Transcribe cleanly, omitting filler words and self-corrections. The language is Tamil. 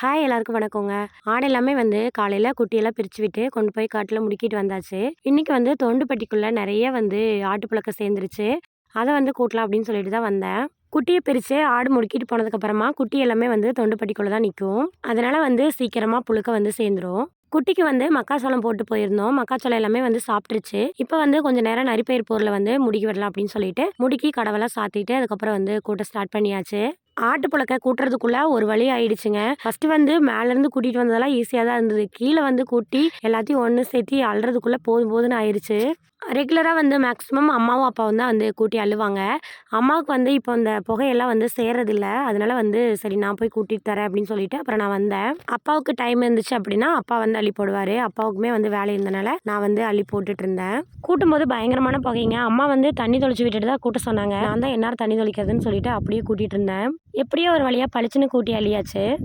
ஹாய் எல்லாருக்கும் வணக்கங்க. ஆடு எல்லாமே காலையில குட்டியெல்லாம் பிரிச்சு விட்டு கொண்டு போய் காட்டுல முடுக்கிட்டு வந்தாச்சு. இன்னைக்கு தொண்டுப்பட்டிக்குள்ள நெறைய ஆட்டுப்புழக்க சேர்ந்துருச்சு. அத கூட்டலாம் அப்படின்னு சொல்லிட்டு தான் வந்தேன். குட்டிய பிரிச்சு ஆடு முடுக்கிட்டு போனதுக்கு அப்புறமா குட்டி எல்லாமே தொண்டுப்பட்டிக்குள்ள தான் நிக்கும். அதனால சீக்கிரமா புழுக்க சேர்ந்துரும். குட்டிக்கு மக்காச்சோளம் போட்டு போயிருந்தோம். மக்காச்சோளம் எல்லாமே சாப்பிட்டுருச்சு. இப்ப கொஞ்ச நேரம் நரிப்பயிர் போர்ல முடுக்கி விடலாம் அப்படின்னு சொல்லிட்டு முடுக்கி கடவெல்லாம் சாத்திட்டு அதுக்கப்புறம் கூட்ட ஸ்டார்ட் பண்ணியாச்சு. ஆட்டுப்புழக்க கூட்டுறதுக்குள்ள ஒரு வழி ஆயிடுச்சுங்க. ஃபர்ஸ்ட் மேல இருந்து கூட்டிட்டு வந்ததெல்லாம் ஈஸியா தான் இருந்தது. கீழ கூட்டி எல்லாத்தையும் ஒண்ணு சேர்த்தி அள்ளுறதுக்குள்ள போதும் போதுன்னு ஆயிருச்சு. ரெகுலரா மேக்ஸிமம் அம்மாவும் அப்பாவும் தான் கூட்டி அள்ளுவாங்க. அம்மாவுக்கு இப்போ இந்த புகையெல்லாம் சேர்றதில்ல. அதனால சரி நான் போய் கூட்டிட்டு தரேன் அப்படின்னு சொல்லிட்டு அப்புறம் நான் வந்தேன். அப்பாவுக்கு டைம் இருந்துச்சு அப்படின்னா அப்பா அள்ளி போடுவாரு. அப்பாவுக்குமே வேலை இருந்தனால நான் அள்ளி போட்டுட்டு இருந்தேன். கூட்டும்போது பயங்கரமான புகைங்க. அம்மா தண்ணி தொளிச்சு விட்டுட்டு தான் கூட்ட சொன்னாங்க. நான் தான் எந்நேரம் தண்ணி தொளிக்கிறதுன்னு சொல்லிட்டு அப்படியே கூட்டிட்டு இருந்தேன். எப்படியோ ஒரு வழியா பளிச்சுன்னு கூட்டி அள்ளியாச்சு.